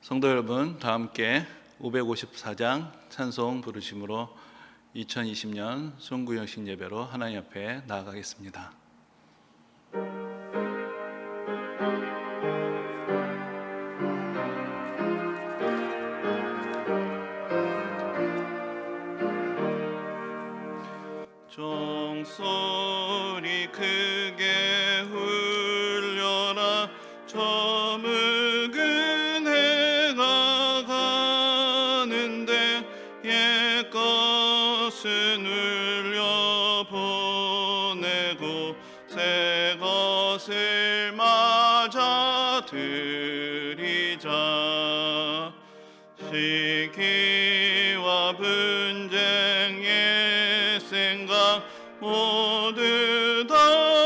성도 여러분, 다 함께 554장 찬송 부르심으로 2020년 순구영신 예배로 하나님 앞에 나아가겠습니다. 종소리 크게 울려라. 저묵은 해가 가는데 옛것은 울려보내고 새 것을 맞아 들이자. 시기와 분쟁의 생각 모두 다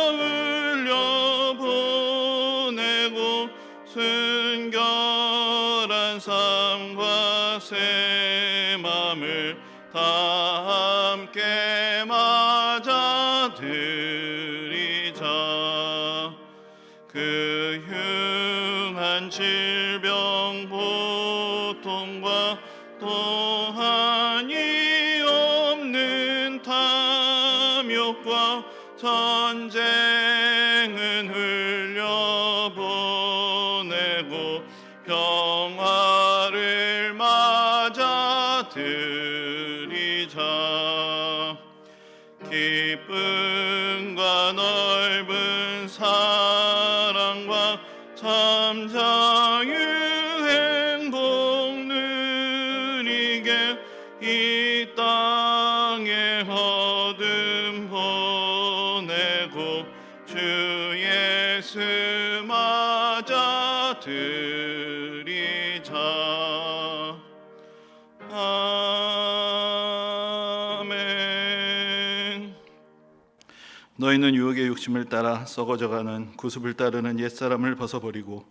울려보내고 순결한 삶과 새 맘을 다 함께 맞아 들이자. 그 흉한 질병 고통과 또 한이 없는 탐욕과 전쟁은 흘려보내고 평화를 맞아 들이자. 기쁨과 넓은 사랑과 참 자유 행복 누리게 이 땅에 어둠 보내고 주 예수 맞아 들이자. 아멘. 너희는 유혹의 욕심을 따라 썩어져가는 구습을 따르는 옛사람을 벗어버리고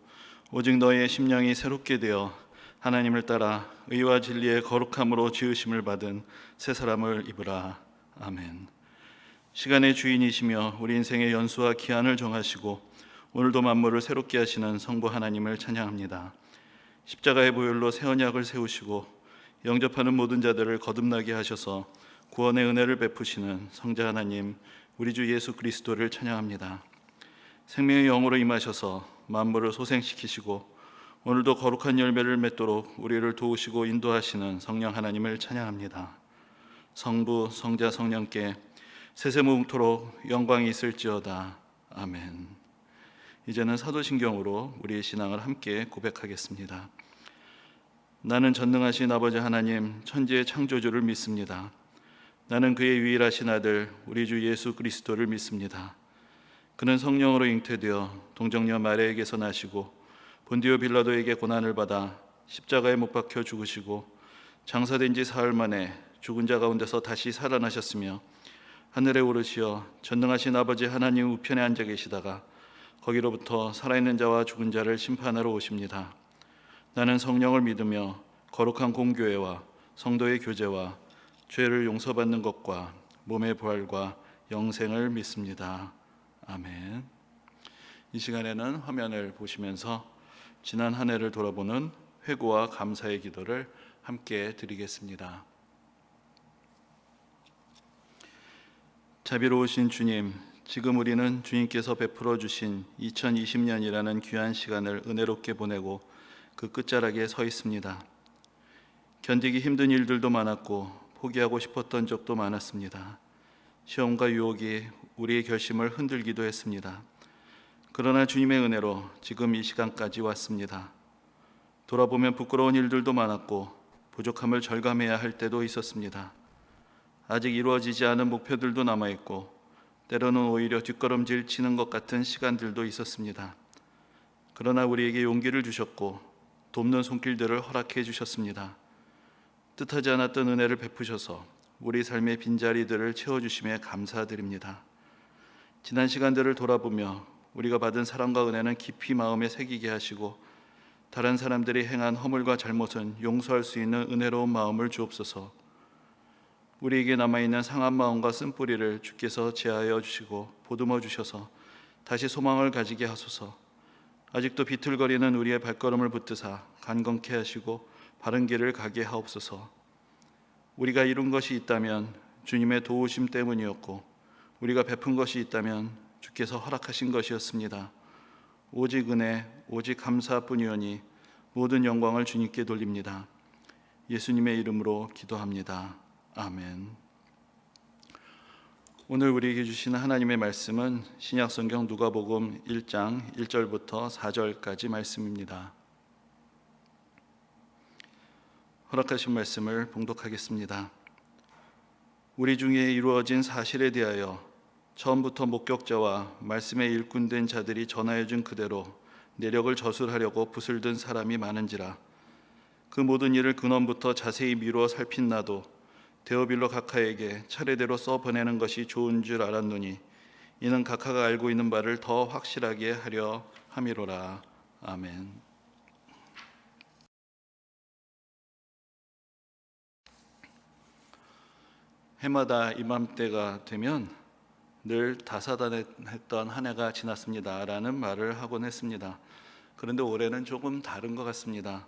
오직 너희의 심령이 새롭게 되어 하나님을 따라 의와 진리의 거룩함으로 지으심을 받은 새 사람을 입으라. 아멘. 시간의 주인이시며 우리 인생의 연수와 기한을 정하시고 오늘도 만물을 새롭게 하시는 성부 하나님을 찬양합니다. 십자가의 보혈로 새 언약을 세우시고 영접하는 모든 자들을 거듭나게 하셔서 구원의 은혜를 베푸시는 성자 하나님 우리 주 예수 그리스도를 찬양합니다. 생명의 영으로 임하셔서 만물을 소생시키시고 오늘도 거룩한 열매를 맺도록 우리를 도우시고 인도하시는 성령 하나님을 찬양합니다. 성부, 성자, 성령께 세세무궁토록 영광이 있을지어다. 아멘. 이제는 사도신경으로 우리의 신앙을 함께 고백하겠습니다. 나는 전능하신 아버지 하나님 천지의 창조주를 믿습니다. 나는 그의 유일하신 아들 우리 주 예수 그리스도를 믿습니다. 그는 성령으로 잉태되어 동정녀 마리아에게서 나시고 본디오 빌라도에게 고난을 받아 십자가에 못 박혀 죽으시고 장사된 지 사흘 만에 죽은 자 가운데서 다시 살아나셨으며 하늘에 오르시어 전능하신 아버지 하나님 우편에 앉아 계시다가 거기로부터 살아있는 자와 죽은 자를 심판하러 오십니다. 나는 성령을 믿으며 거룩한 공교회와 성도의 교제와 죄를 용서받는 것과 몸의 부활과 영생을 믿습니다. 아멘. 이 시간에는 화면을 보시면서 지난 한 해를 돌아보는 회고와 감사의 기도를 함께 드리겠습니다. 자비로우신 주님, 지금 우리는 주님께서 베풀어 주신 2020년이라는 귀한 시간을 은혜롭게 보내고 그 끝자락에 서 있습니다. 견디기 힘든 일들도 많았고 포기하고 싶었던 적도 많았습니다. 시험과 유혹이 우리의 결심을 흔들기도 했습니다. 그러나 주님의 은혜로 지금 이 시간까지 왔습니다. 돌아보면 부끄러운 일들도 많았고 부족함을 절감해야 할 때도 있었습니다. 아직 이루어지지 않은 목표들도 남아있고 때로는 오히려 뒷걸음질 치는 것 같은 시간들도 있었습니다. 그러나 우리에게 용기를 주셨고 돕는 손길들을 허락해 주셨습니다. 뜻하지 않았던 은혜를 베푸셔서 우리 삶의 빈자리들을 채워주심에 감사드립니다. 지난 시간들을 돌아보며 우리가 받은 사랑과 은혜는 깊이 마음에 새기게 하시고 다른 사람들이 행한 허물과 잘못은 용서할 수 있는 은혜로운 마음을 주옵소서. 우리에게 남아있는 상한 마음과 쓴뿌리를 주께서 제하여 주시고 보듬어 주셔서 다시 소망을 가지게 하소서. 아직도 비틀거리는 우리의 발걸음을 붙드사 간건케 하시고 바른 길을 가게 하옵소서. 우리가 이룬 것이 있다면 주님의 도우심 때문이었고 우리가 베푼 것이 있다면 주께서 허락하신 것이었습니다. 오직 은혜, 오직 감사뿐이오니 모든 영광을 주님께 돌립니다. 예수님의 이름으로 기도합니다. 아멘. 오늘 우리에게 주시는 하나님의 말씀은 신약성경 누가복음 1장 1절부터 4절까지 말씀입니다. 허락하신 말씀을 봉독하겠습니다. 우리 중에 이루어진 사실에 대하여 처음부터 목격자와 말씀에 일꾼된 자들이 전하여 준 그대로 내력을 저술하려고 붓을 든 사람이 많은지라. 그 모든 일을 근원부터 자세히 미루어 살핀 나도 데오빌로 각하에게 차례대로 써 보내는 것이 좋은 줄 알았노니 이는 각하가 알고 있는 바를 더 확실하게 하려 함이로라. 아멘. 해마다 이맘때가 되면 늘 다사다난했던 한 해가 지났습니다라는 말을 하곤 했습니다. 그런데 올해는 조금 다른 것 같습니다.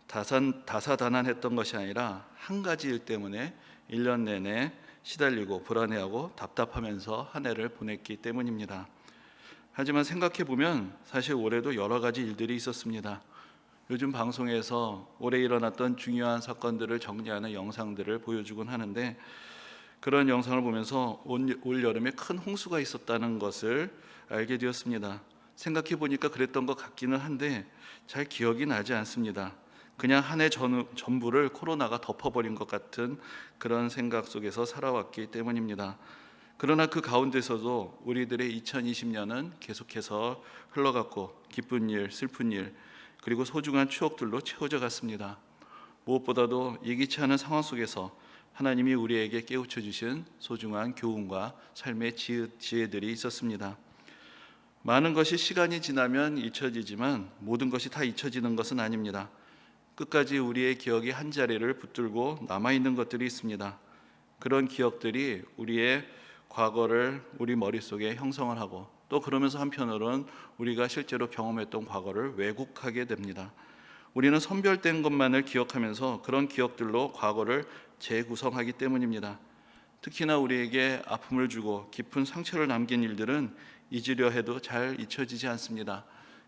다사다난했던 것이 아니라 한 가지 일 때문에 1년 내내 시달리고 불안해하고 답답하면서 한 해를 보냈기 때문입니다. 하지만 생각해 보면 사실 올해도 여러 가지 일들이 있었습니다. 요즘 방송에서 올해 일어났던 중요한 사건들을 정리하는 영상들을 보여주곤 하는데 그런 영상을 보면서 올 여름에 큰 홍수가 있었다는 것을 알게 되었습니다. 생각해 보니까 그랬던 것 같기는 한데 잘 기억이 나지 않습니다. 그냥 한 해 전부를 코로나가 덮어버린 것 같은 그런 생각 속에서 살아왔기 때문입니다. 그러나 그 가운데서도 우리들의 2020년은 계속해서 흘러갔고 기쁜 일, 슬픈 일, 그리고 소중한 추억들로 채워져 갔습니다. 무엇보다도 예기치 않은 상황 속에서 하나님이 우리에게 깨우쳐 주신 소중한 교훈과 삶의 지혜들이 있었습니다. 많은 것이 시간이 지나면 잊혀지지만 모든 것이 다 잊혀지는 것은 아닙니다. 끝까지 우리의 기억이 한 자리를 붙들고 남아있는 것들이 있습니다. 그런 기억들이 우리의 과거를 우리 머릿속에 형성을 하고 또 그러면서 한편으로는 우리가 실제로 경험했던 과거를 왜곡하게 됩니다. 우리는 선별된 것만을 기억하면서 그런 기억들로 과거를 재구성하기 때문입니다. 특히나 우리에게 아픔을 주고 깊은 상처를 남긴 일들은 잊으려 해도 잘 잊혀지지 않습니다.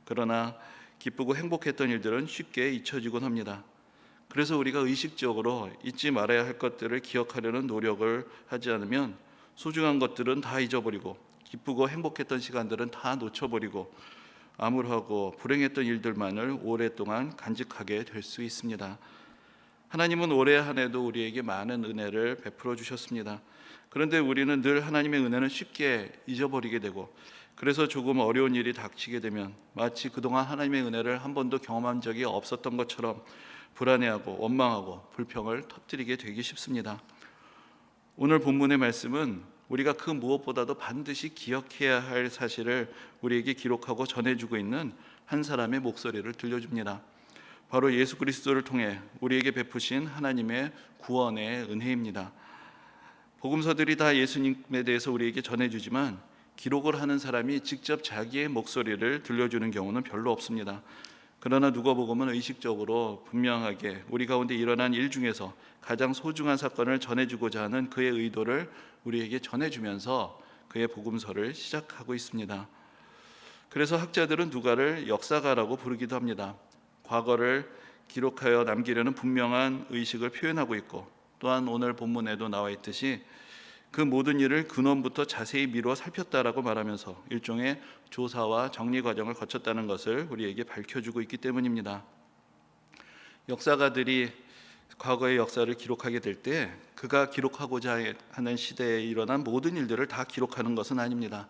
그러나 기쁘고 행복했던 일들은 쉽게 잊혀지곤 합니다. 그래서 우리가 의식적으로 잊지 말아야 할 것들을 기억하려는 노력을 하지 않으면 소중한 것들은 다 잊어버리고 기쁘고 행복했던 시간들은 다 놓쳐버리고 암울하고 불행했던 일들만을 오랫동안 간직하게 될 수 있습니다. 하나님은 올해 한 해도 우리에게 많은 은혜를 베풀어 주셨습니다. 그런데 우리는 늘 하나님의 은혜는 쉽게 잊어버리게 되고 그래서 조금 어려운 일이 닥치게 되면 마치 그동안 하나님의 은혜를 한 번도 경험한 적이 없었던 것처럼 불안해하고 원망하고 불평을 터뜨리게 되기 쉽습니다. 오늘 본문의 말씀은 우리가 그 무엇보다도 반드시 기억해야 할 사실을 우리에게 기록하고 전해주고 있는 한 사람의 목소리를 들려줍니다. 바로 예수 그리스도를 통해 우리에게 베푸신 하나님의 구원의 은혜입니다. 복음서들이 다 예수님에 대해서 우리에게 전해주지만 기록을 하는 사람이 직접 자기의 목소리를 들려주는 경우는 별로 없습니다. 그러나 누가복음은 의식적으로 분명하게 우리 가운데 일어난 일 중에서 가장 소중한 사건을 전해주고자 하는 그의 의도를 우리에게 전해주면서 그의 복음서를 시작하고 있습니다. 그래서 학자들은 누가를 역사가라고 부르기도 합니다. 과거를 기록하여 남기려는 분명한 의식을 표현하고 있고 또한 오늘 본문에도 나와 있듯이 그 모든 일을 근원부터 자세히 미루어 살폈다라고 말하면서 일종의 조사와 정리 과정을 거쳤다는 것을 우리에게 밝혀주고 있기 때문입니다. 역사가들이 과거의 역사를 기록하게 될 때 그가 기록하고자 하는 시대에 일어난 모든 일들을 다 기록하는 것은 아닙니다.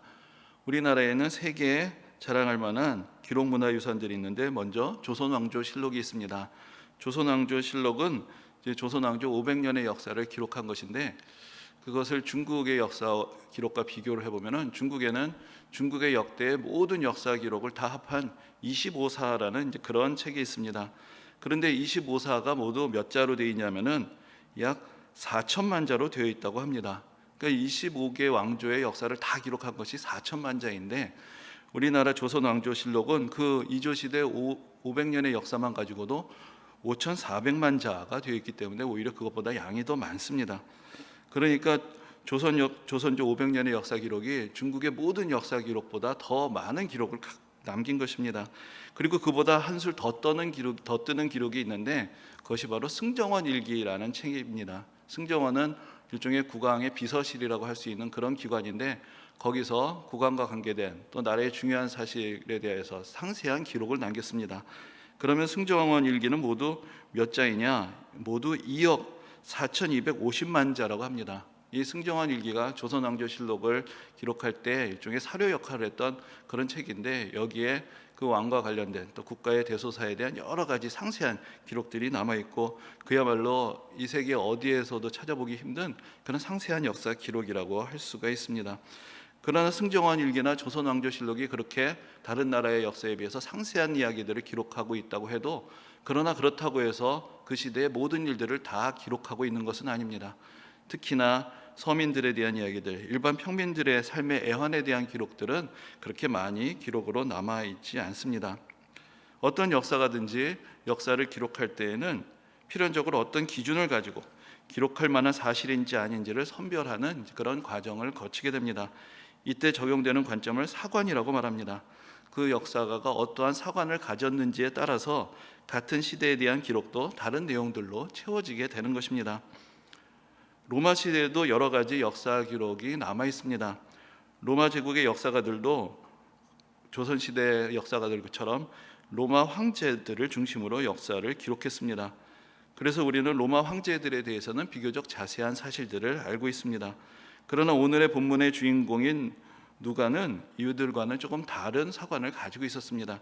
우리나라에는 세계에 자랑할 만한 기록 문화유산들이 있는데 먼저 조선왕조실록이 있습니다. 조선왕조실록은 조선왕조 500년의 역사를 기록한 것인데 그것을 중국의 역사 기록과 비교를 해보면 중국에는 중국의 역대의 모든 역사 기록을 다 합한 25사라는 그런 책이 있습니다. 그런데 25사가 모두 몇 자로 되어 있냐면은 약 4천만 자로 되어 있다고 합니다. 그러니까 25개 왕조의 역사를 다 기록한 것이 4천만 자인데 우리나라 조선왕조실록은 그 이조시대 500년의 역사만 가지고도 5,400만 자가 되어 있기 때문에 오히려 그것보다 양이 더 많습니다. 그러니까 조선조 500년의 역사 기록이 중국의 모든 역사 기록보다 더 많은 기록을 남긴 것입니다. 그리고 그보다 한술 더 뜨는 기록이 있는데 그것이 바로 승정원 일기라는 책입니다. 승정원은 일종의 국왕의 비서실이라고 할 수 있는 그런 기관인데 거기서 국왕과 관계된 또 나라의 중요한 사실에 대해서 상세한 기록을 남겼습니다. 그러면 승정원 일기는 모두 몇 자이냐? 모두 2억 4,250만 자라고 합니다. 이 승정원 일기가 조선왕조실록을 기록할 때 일종의 사료 역할을 했던 그런 책인데 여기에 그 왕과 관련된 또 국가의 대소사에 대한 여러 가지 상세한 기록들이 남아 있고 그야말로 이 세계 어디에서도 찾아보기 힘든 그런 상세한 역사 기록이라고 할 수가 있습니다. 그러나 승정원 일기나 조선왕조실록이 그렇게 다른 나라의 역사에 비해서 상세한 이야기들을 기록하고 있다고 해도 그러나 그렇다고 해서 그 시대의 모든 일들을 다 기록하고 있는 것은 아닙니다. 특히나 서민들에 대한 이야기들, 일반 평민들의 삶의 애환에 대한 기록들은 그렇게 많이 기록으로 남아있지 않습니다. 어떤 역사가든지 역사를 기록할 때에는 필연적으로 어떤 기준을 가지고 기록할 만한 사실인지 아닌지를 선별하는 그런 과정을 거치게 됩니다. 이때 적용되는 관점을 사관이라고 말합니다. 그 역사가가 어떠한 사관을 가졌는지에 따라서 같은 시대에 대한 기록도 다른 내용들로 채워지게 되는 것입니다. 로마 시대에도 여러 가지 역사 기록이 남아 있습니다. 로마 제국의 역사가들도 조선 시대 역사가들처럼 로마 황제들을 중심으로 역사를 기록했습니다. 그래서 우리는 로마 황제들에 대해서는 비교적 자세한 사실들을 알고 있습니다. 그러나 오늘의 본문의 주인공인 누가는 이들과는 조금 다른 사관을 가지고 있었습니다.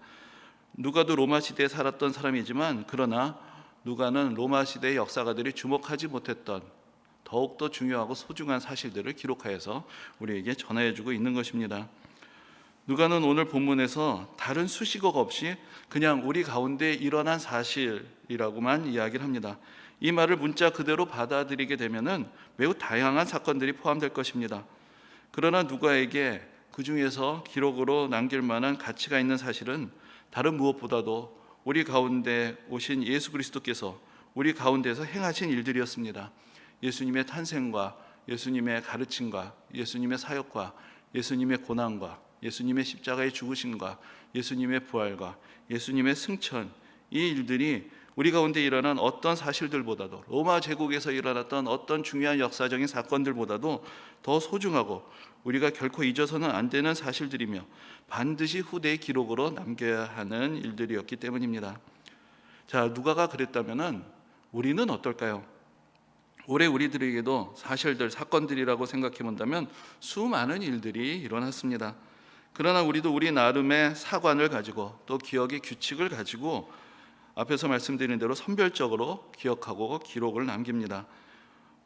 누가도 로마 시대에 살았던 사람이지만 그러나 누가는 로마 시대의 역사가들이 주목하지 못했던 더욱더 중요하고 소중한 사실들을 기록하여서 우리에게 전해주고 있는 것입니다. 누가는 오늘 본문에서 다른 수식어가 없이 그냥 우리 가운데 일어난 사실이라고만 이야기를 합니다. 이 말을 문자 그대로 받아들이게 되면은 매우 다양한 사건들이 포함될 것입니다. 그러나 누가에게 그 중에서 기록으로 남길 만한 가치가 있는 사실은 다른 무엇보다도 우리 가운데 오신 예수 그리스도께서 우리 가운데서 행하신 일들이었습니다. 예수님의 탄생과 예수님의 가르침과 예수님의 사역과 예수님의 고난과 예수님의 십자가의 죽으심과 예수님의 부활과 예수님의 승천, 이 일들이 우리 가운데 일어난 어떤 사실들보다도 로마 제국에서 일어났던 어떤 중요한 역사적인 사건들보다도 더 소중하고 우리가 결코 잊어서는 안 되는 사실들이며 반드시 후대의 기록으로 남겨야 하는 일들이었기 때문입니다. 자, 누가가 그랬다면은 우리는 어떨까요? 올해 우리들에게도 사실들, 사건들이라고 생각해 본다면 수많은 일들이 일어났습니다. 그러나 우리도 우리 나름의 사관을 가지고 또 기억의 규칙을 가지고 앞에서 말씀드린 대로 선별적으로 기억하고 기록을 남깁니다.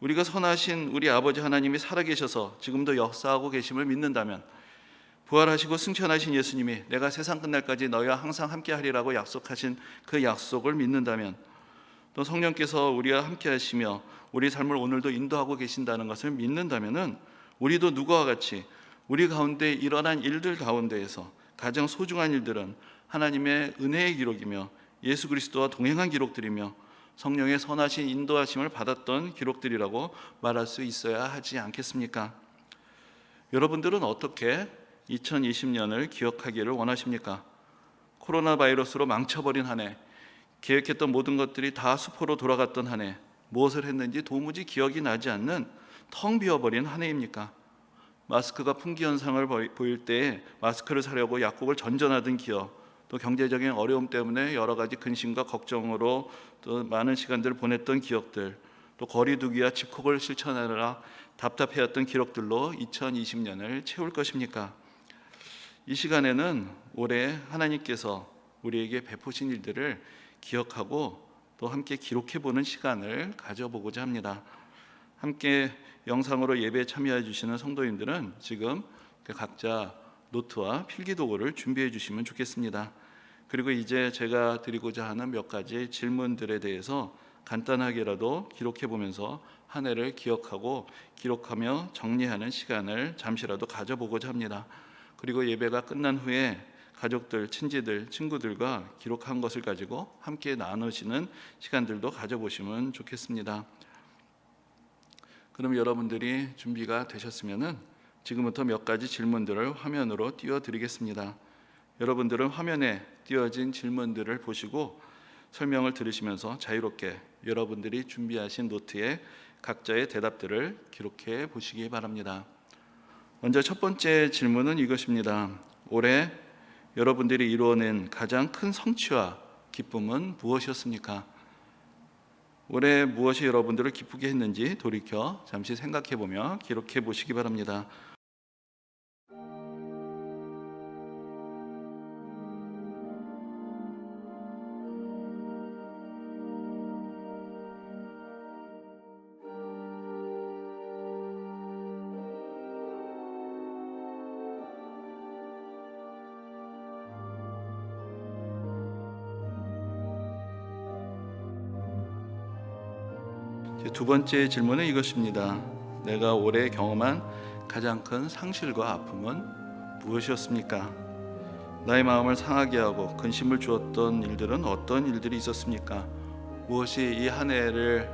우리가 선하신 우리 아버지 하나님이 살아계셔서 지금도 역사하고 계심을 믿는다면, 부활하시고 승천하신 예수님이 내가 세상 끝날까지 너희와 항상 함께하리라고 약속하신 그 약속을 믿는다면, 또 성령께서 우리와 함께 하시며 우리 삶을 오늘도 인도하고 계신다는 것을 믿는다면은 우리도 누가와 같이 우리 가운데 일어난 일들 가운데에서 가장 소중한 일들은 하나님의 은혜의 기록이며 예수 그리스도와 동행한 기록들이며 성령의 선하신 인도하심을 받았던 기록들이라고 말할 수 있어야 하지 않겠습니까? 여러분들은 어떻게 2020년을 기억하기를 원하십니까? 코로나 바이러스로 망쳐버린 한 해, 계획했던 모든 것들이 다 수포로 돌아갔던 한 해, 무엇을 했는지 도무지 기억이 나지 않는 텅 비어버린 한 해입니까? 마스크가 품귀 현상을 보일 때 마스크를 사려고 약국을 전전하던 기억, 또 경제적인 어려움 때문에 여러 가지 근심과 걱정으로 또 많은 시간들을 보냈던 기억들, 또 거리두기와 집콕을 실천하느라 답답해했던 기록들로 2020년을 채울 것입니까? 이 시간에는 올해 하나님께서 우리에게 베푸신 일들을 기억하고 또 함께 기록해보는 시간을 가져보고자 합니다. 함께 영상으로 예배에 참여해 주시는 성도님들은 지금 각자 노트와 필기도구를 준비해 주시면 좋겠습니다. 그리고 이제 제가 드리고자 하는 몇 가지 질문들에 대해서 간단하게라도 기록해 보면서 한 해를 기록하며 정리하는 시간을 잠시라도 가져보고자 합니다. 그리고 예배가 끝난 후에 가족들, 친지들, 친구들과 기록한 것을 가지고 함께 나누시는 시간들도 가져보시면 좋겠습니다. 그럼 여러분들이 준비가 되셨으면은 지금부터 몇 가지 질문들을 화면으로 띄워드리겠습니다. 여러분들은 화면에 띄워진 질문들을 보시고 설명을 들으시면서 자유롭게 여러분들이 준비하신 노트에 각자의 대답들을 기록해 보시기 바랍니다. 먼저 첫 번째 질문은 이것입니다. 올해 여러분들이 이루어낸 가장 큰 성취와 기쁨은 무엇이었습니까? 올해 무엇이 여러분들을 기쁘게 했는지 돌이켜 잠시 생각해 보며 기록해 보시기 바랍니다. 두 번째 질문은 이것입니다. 내가 올해 경험한 가장 큰 상실과 아픔은 무엇이었습니까? 나의 마음을 상하게 하고 근심을 주었던 일들은 어떤 일들이 있었습니까? 무엇이 이 한 해를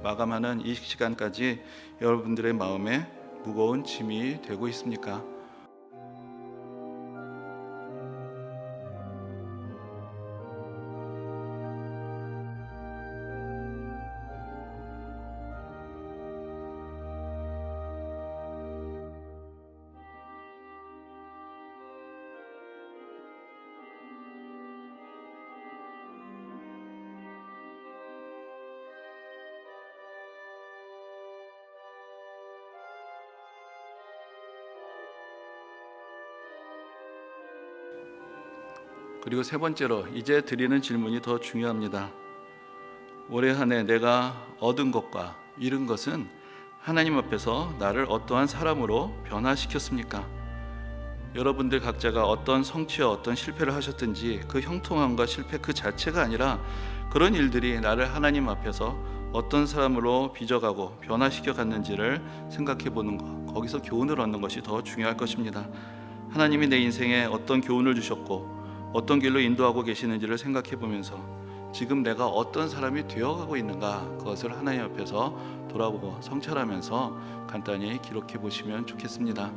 마감하는 이 시간까지 여러분들의 마음에 무거운 짐이 되고 있습니까? 그리고 세 번째로 이제 드리는 질문이 더 중요합니다. 올해 한 해 내가 얻은 것과 잃은 것은 하나님 앞에서 나를 어떠한 사람으로 변화시켰습니까? 여러분들 각자가 어떤 성취와 어떤 실패를 하셨든지 그 형통함과 실패 그 자체가 아니라 그런 일들이 나를 하나님 앞에서 어떤 사람으로 빚어가고 변화시켜 갔는지를 생각해 보는 것, 거기서 교훈을 얻는 것이 더 중요할 것입니다. 하나님이 내 인생에 어떤 교훈을 주셨고 어떤 길로 인도하고 계시는지를 생각해 보면서 지금 내가 어떤 사람이 되어가고 있는가, 그것을 하나님 앞에서 돌아보고 성찰하면서 간단히 기록해 보시면 좋겠습니다.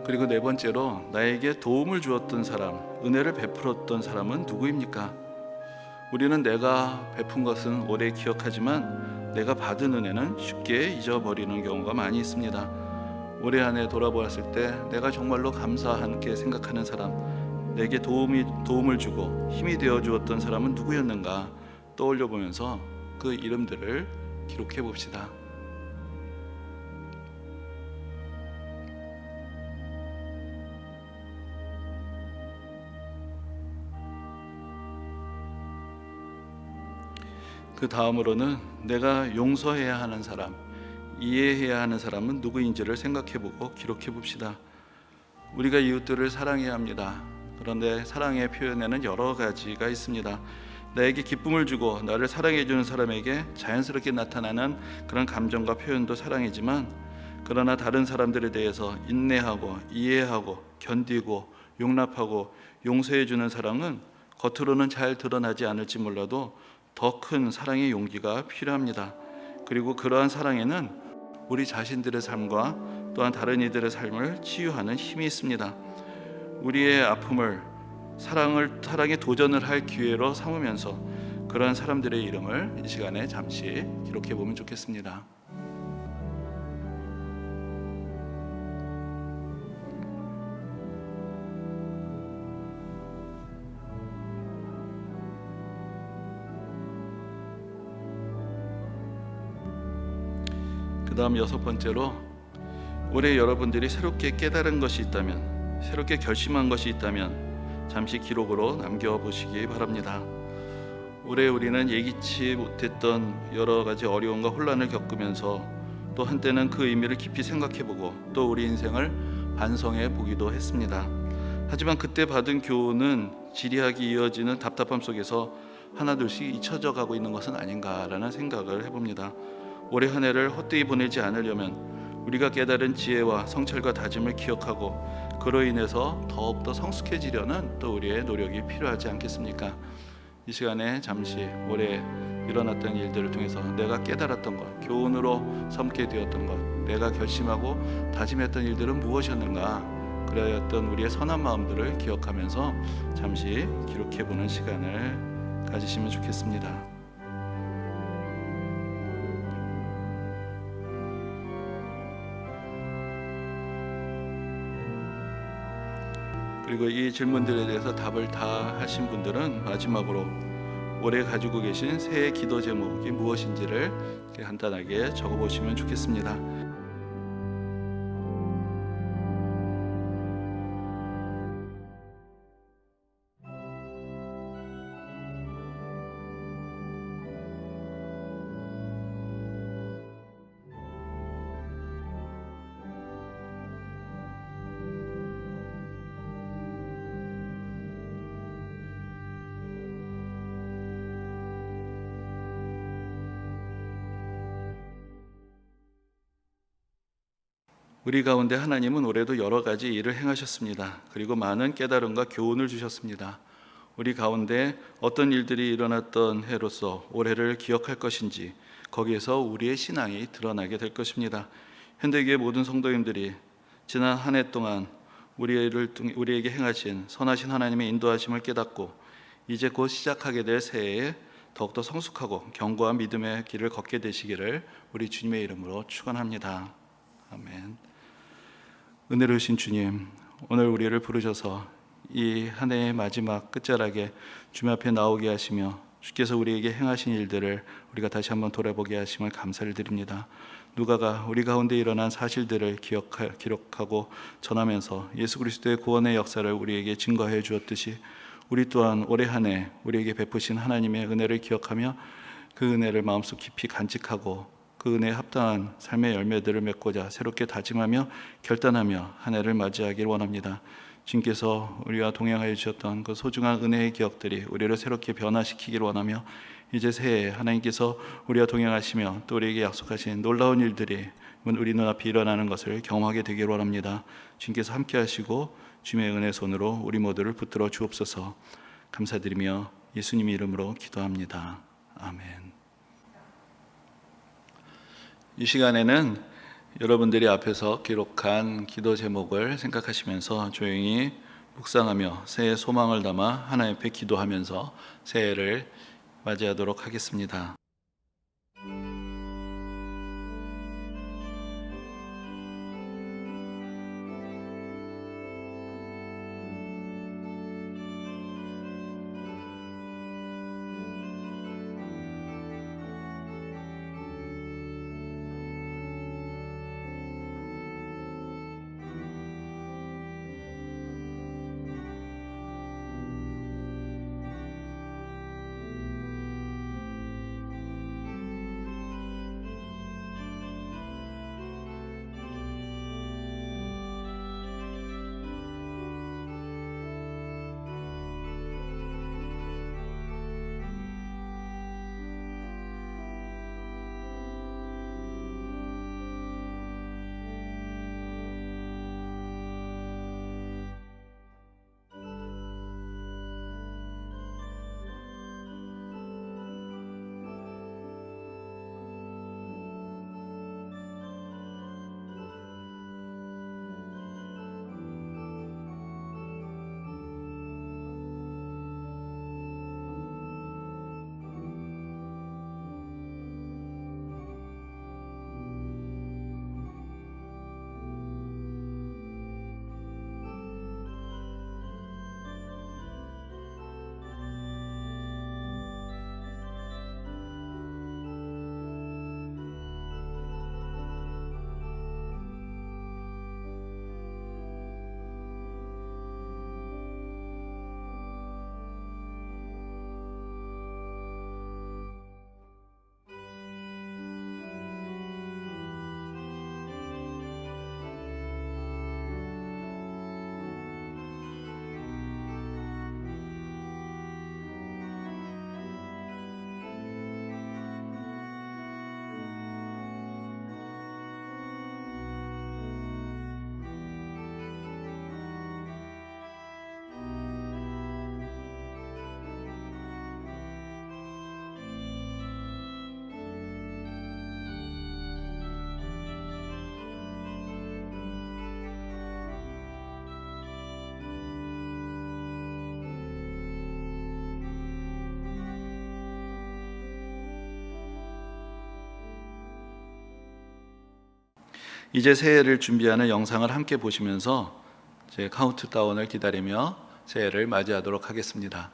그리고 네 번째로 나에게 도움을 주었던 사람, 은혜를 베풀었던 사람은 누구입니까? 우리는 내가 베푼 것은 오래 기억하지만 내가 받은 은혜는 쉽게 잊어버리는 경우가 많이 있습니다. 올해 한 해 돌아보았을 때 내가 정말로 감사하게 생각하는 사람, 내게 도움을 주고 힘이 되어 주었던 사람은 누구였는가 떠올려 보면서 그 이름들을 기록해 봅시다. 그 다음으로는 내가 용서해야 하는 사람, 이해해야 하는 사람은 누구인지를 생각해보고 기록해봅시다. 우리가 이웃들을 사랑해야 합니다. 그런데 사랑의 표현에는 여러 가지가 있습니다. 나에게 기쁨을 주고 나를 사랑해주는 사람에게 자연스럽게 나타나는 그런 감정과 표현도 사랑이지만, 그러나 다른 사람들에 대해서 인내하고 이해하고 견디고 용납하고 용서해주는 사랑은 겉으로는 잘 드러나지 않을지 몰라도 더 큰 사랑의 용기가 필요합니다. 그리고 그러한 사랑에는 우리 자신들의 삶과 또한 다른 이들의 삶을 치유하는 힘이 있습니다. 우리의 아픔을 사랑의 도전을 할 기회로 삼으면서 그러한 사람들의 이름을 이 시간에 잠시 기록해 보면 좋겠습니다. 그 다음 여섯 번째로, 올해 여러분들이 새롭게 깨달은 것이 있다면, 새롭게 결심한 것이 있다면 잠시 기록으로 남겨보시기 바랍니다. 올해 우리는 예기치 못했던 여러 가지 어려움과 혼란을 겪으면서 또 한때는 그 의미를 깊이 생각해보고 또 우리 인생을 반성해 보기도 했습니다. 하지만 그때 받은 교훈은 지리하게 이어지는 답답함 속에서 하나둘씩 잊혀져 가고 있는 것은 아닌가라는 생각을 해봅니다. 올해 한 해를 헛되이 보내지 않으려면 우리가 깨달은 지혜와 성찰과 다짐을 기억하고 그로 인해서 더욱더 성숙해지려는 또 우리의 노력이 필요하지 않겠습니까? 이 시간에 잠시 올해 일어났던 일들을 통해서 내가 깨달았던 것, 교훈으로 삼게 되었던 것, 내가 결심하고 다짐했던 일들은 무엇이었는가, 그러했던 우리의 선한 마음들을 기억하면서 잠시 기록해보는 시간을 가지시면 좋겠습니다. 그리고 이 질문들에 대해서 답을 다 하신 분들은 마지막으로 올해 가지고 계신 새해 기도 제목이 무엇인지를 간단하게 적어보시면 좋겠습니다. 우리 가운데 하나님은 올해도 여러 가지 일을 행하셨습니다. 그리고 많은 깨달음과 교훈을 주셨습니다. 우리 가운데 어떤 일들이 일어났던 해로서 올해를 기억할 것인지 거기에서 우리의 신앙이 드러나게 될 것입니다. 현대교회 모든 성도님들이 지난 한 해 동안 우리에게 행하신 선하신 하나님의 인도하심을 깨닫고 이제 곧 시작하게 될 새해에 더욱더 성숙하고 견고한 믿음의 길을 걷게 되시기를 우리 주님의 이름으로 축원합니다. 아멘. 은혜로우신 주님, 오늘 우리를 부르셔서 이 한 해의 마지막 끝자락에 주님 앞에 나오게 하시며 주께서 우리에게 행하신 일들을 우리가 다시 한번 돌아보게 하심을 감사를 드립니다. 누가가 우리 가운데 일어난 사실들을 기록하고 전하면서 예수 그리스도의 구원의 역사를 우리에게 증거해 주었듯이 우리 또한 올해 한 해 우리에게 베푸신 하나님의 은혜를 기억하며 그 은혜를 마음속 깊이 간직하고 그 은혜에 합당한 삶의 열매들을 맺고자 새롭게 다짐하며 결단하며 한 해를 맞이하길 원합니다. 주님께서 우리와 동행하여 주셨던 그 소중한 은혜의 기억들이 우리를 새롭게 변화시키길 원하며 이제 새해에 하나님께서 우리와 동행하시며 또 우리에게 약속하신 놀라운 일들이 우리 눈앞에 일어나는 것을 경험하게 되길 원합니다. 주님께서 함께 하시고 주님의 은혜 손으로 우리 모두를 붙들어 주옵소서. 감사드리며 예수님 이름으로 기도합니다. 아멘. 이 시간에는 여러분들이 앞에서 기록한 기도 제목을 생각하시면서 조용히 묵상하며 새해 소망을 담아 하나님 앞에 기도하면서 새해를 맞이하도록 하겠습니다. 이제 새해를 준비하는 영상을 함께 보시면서 제 카운트다운을 기다리며 새해를 맞이하도록 하겠습니다.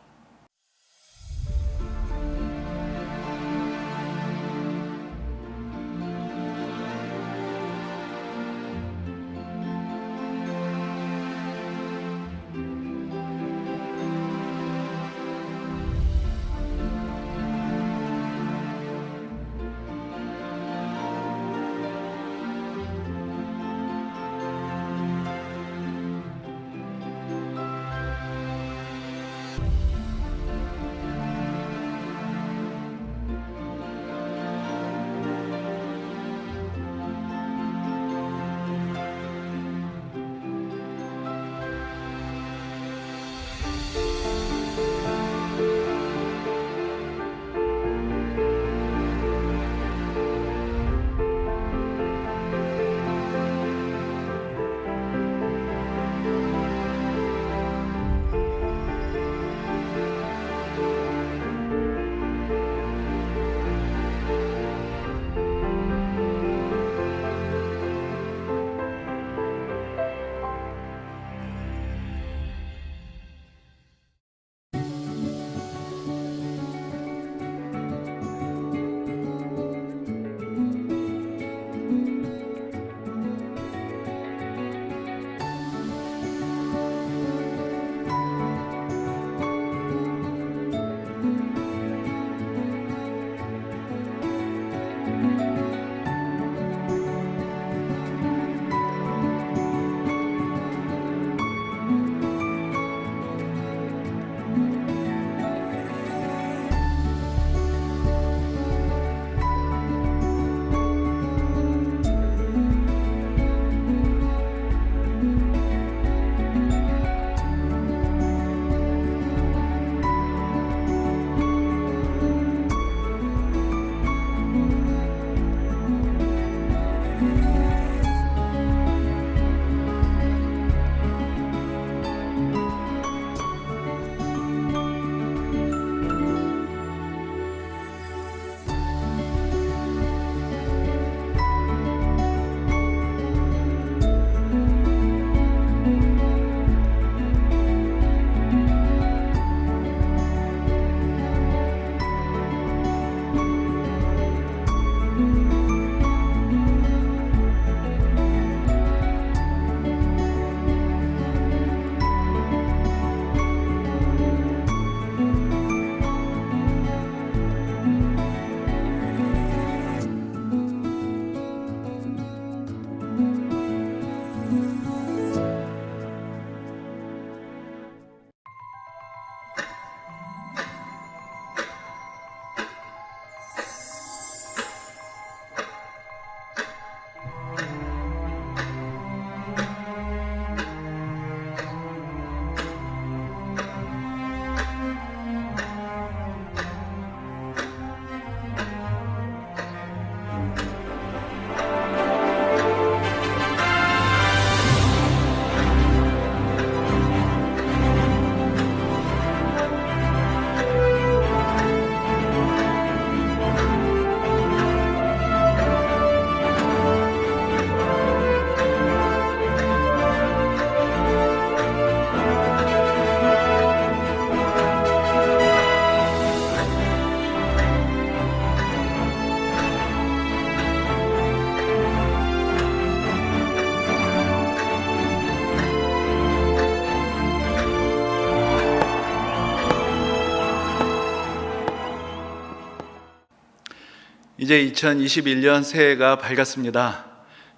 이제 2021년 새해가 밝았습니다.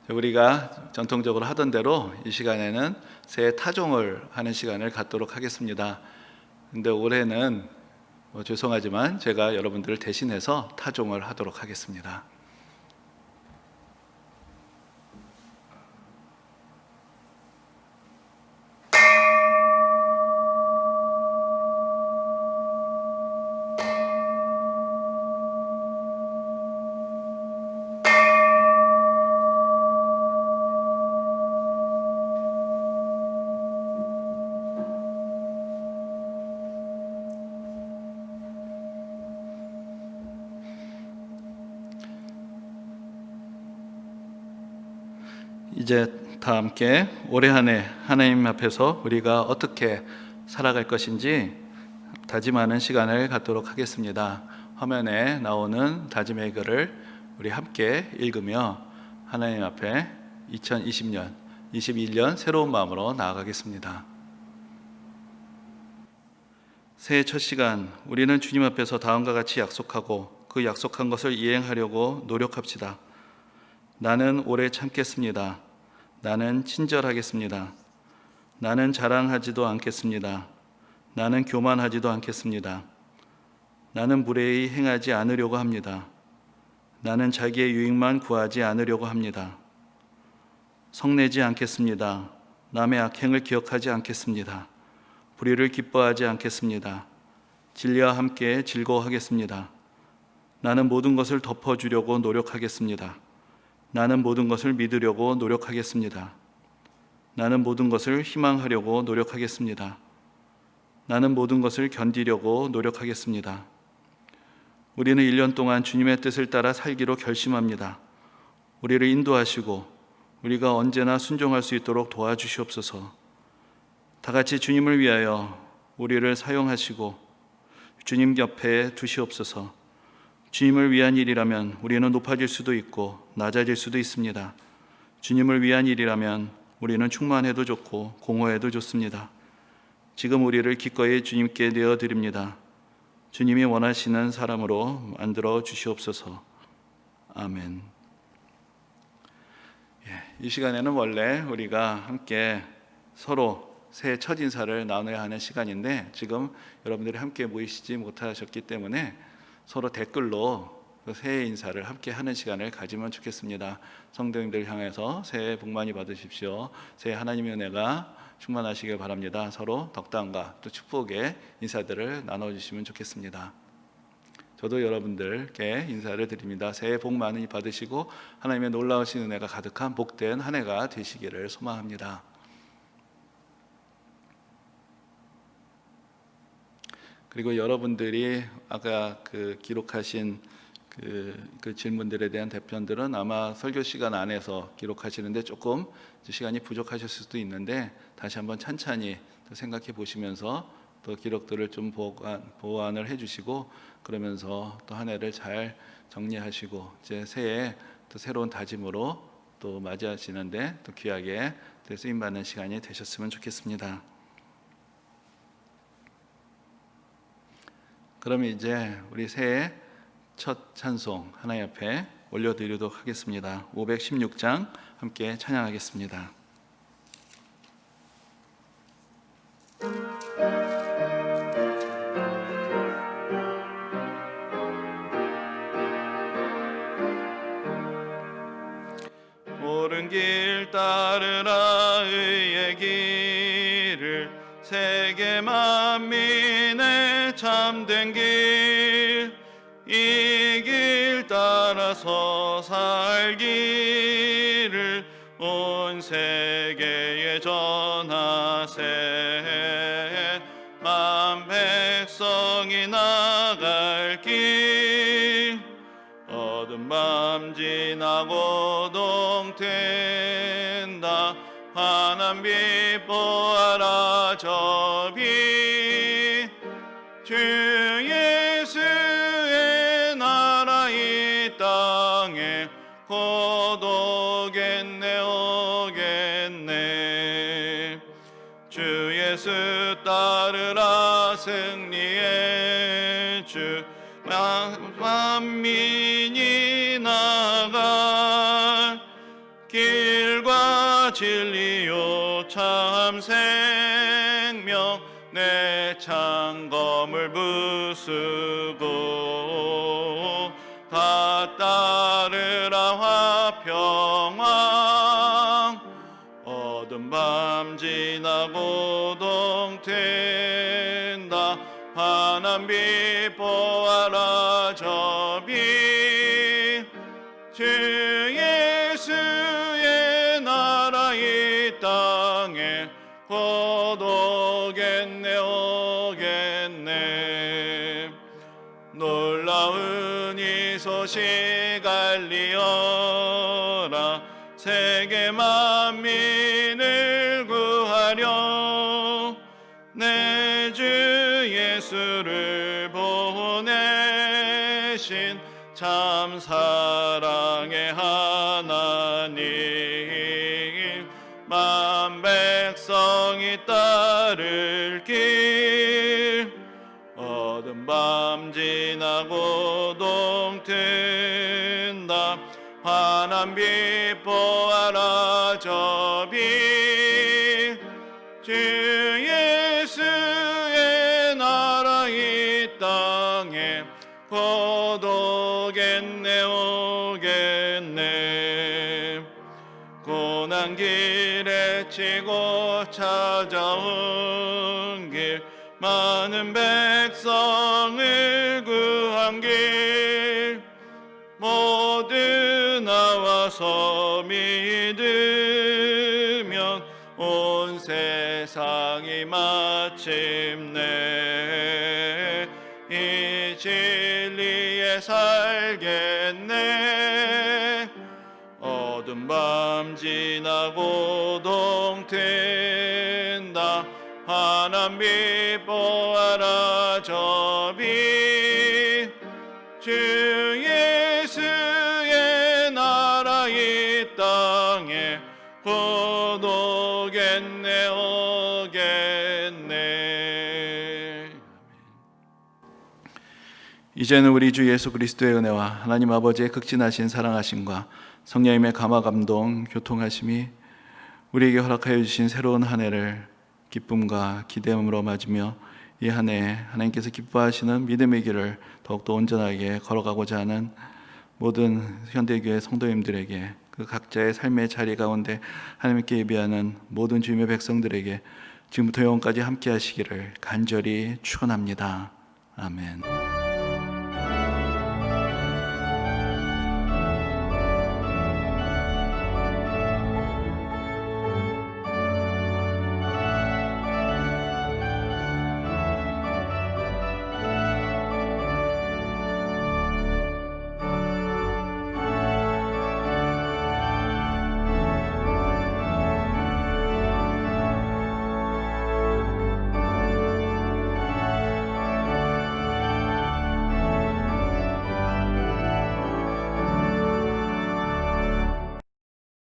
우리가 전통적으로 하던 대로 이 시간에는 새해 타종을 하는 시간을 갖도록 하겠습니다. 근데 올해는 죄송하지만 제가 여러분들을 대신해서 타종을 하도록 하겠습니다. 이제 다 함께 올해 한 해 하나님 앞에서 우리가 어떻게 살아갈 것인지 다짐하는 시간을 갖도록 하겠습니다. 화면에 나오는 다짐의 글을 우리 함께 읽으며 하나님 앞에 2020년, 21년 새로운 마음으로 나아가겠습니다. 새해 첫 시간, 우리는 주님 앞에서 다음과 같이 약속하고 그 약속한 것을 이행하려고 노력합시다. 나는 오래 참겠습니다. 나는 친절하겠습니다. 나는 자랑하지도 않겠습니다. 나는 교만하지도 않겠습니다. 나는 무례히 행하지 않으려고 합니다. 나는 자기의 유익만 구하지 않으려고 합니다. 성내지 않겠습니다. 남의 악행을 기억하지 않겠습니다. 불의를 기뻐하지 않겠습니다. 진리와 함께 즐거워하겠습니다. 나는 모든 것을 덮어주려고 노력하겠습니다. 나는 모든 것을 믿으려고 노력하겠습니다. 나는 모든 것을 희망하려고 노력하겠습니다. 나는 모든 것을 견디려고 노력하겠습니다. 우리는 1년 동안 주님의 뜻을 따라 살기로 결심합니다. 우리를 인도하시고 우리가 언제나 순종할 수 있도록 도와주시옵소서. 다 같이 주님을 위하여 우리를 사용하시고 주님 곁에 두시옵소서. 주님을 위한 일이라면 우리는 높아질 수도 있고 낮아질 수도 있습니다. 주님을 위한 일이라면 우리는 충만해도 좋고 공허해도 좋습니다. 지금 우리를 기꺼이 주님께 내어드립니다. 주님이 원하시는 사람으로 만들어 주시옵소서. 아멘. 이 시간에는 원래 우리가 함께 서로 새해 첫 인사를 나눠야 하는 시간인데 지금 여러분들이 함께 모이시지 못하셨기 때문에 서로 댓글로 새해 인사를 함께 하는 시간을 가지면 좋겠습니다. 성도님들 향해서 새해 복 많이 받으십시오. 새해 하나님의 은혜가 충만하시길 바랍니다. 서로 덕담과 또 축복의 인사들을 나눠주시면 좋겠습니다. 저도 여러분들께 인사를 드립니다. 새해 복 많이 받으시고 하나님의 놀라우신 은혜가 가득한 복된 한 해가 되시기를 소망합니다. 그리고 여러분들이 아까 기록하신 그 질문들에 대한 답변들은 아마 설교 시간 안에서 기록하시는데 조금 시간이 부족하실 수도 있는데 다시 한번 찬찬히 생각해 보시면서 또 기록들을 좀 보완을 해주시고 그러면서 또 한 해를 잘 정리하시고 이제 새해 또 새로운 다짐으로 또 맞이하시는데 또 귀하게 쓰임 받는 시간이 되셨으면 좋겠습니다. 그러면 이제 우리 새해 첫 찬송 하나님 앞에 올려드리도록 하겠습니다. 516장 함께 찬양하겠습니다. 옳은 길 따르라 의의 길을 세계 만민의 참된 길 이 길 따라서 살기를 온 세계에 전하세 만 백성이 나갈 길 어두운 밤 지나고 동트인다 환한 빛 보아라 저 빛 주 예수의 나라 이 땅에 곧 오겠네 오겠네 주 예수 따르라 승리의 주 만민이 나갈 길과 진리요 참 생명 내 창검을 부수고 다 따르라 화평왕 어두운 밤 지나고 동트인다 환한 빛 보아라 저 빛 주 예수의 나라 이 땅에 곧 오겠네 오겠네 놀라운 이 소식 알리어라 세계 만민을 구하려 내 주 예수를 보내신 참 사랑의 하나님, 만 백성이 따를 길, 어두운 밤 지나고 동튼다 환한 빛 보아라 저 빛, 주 예수의 나라 이 땅에 곧 오겠네 오겠네. 고난 길에 치고 찾아온 길, 많은 백성을 구한 길, 모두 나와서 믿으면 온 세상이 마침내 이 진리에 살겠네. 어두운 밤 지나고 동튼다 환한 빛 보아라 저 빛, 주 예수의 나라 이 땅에 곧 오겠네 오겠네. 이제는 우리 주 예수 그리스도의 은혜와 하나님 아버지의 극진하신 사랑하심과 성령님의 감화 감동 교통하심이 우리에게 허락하여 주신 새로운 한 해를 기쁨과 기대함으로 맞으며 이 한 해 하나님께서 기뻐하시는 믿음의 길을 더욱더 온전하게 걸어가고자 하는 모든 현대교회 성도님들에게, 그 각자의 삶의 자리 가운데 하나님께 예배하는 모든 주님의 백성들에게 지금부터 영원까지 함께 하시기를 간절히 축원합니다. 아멘.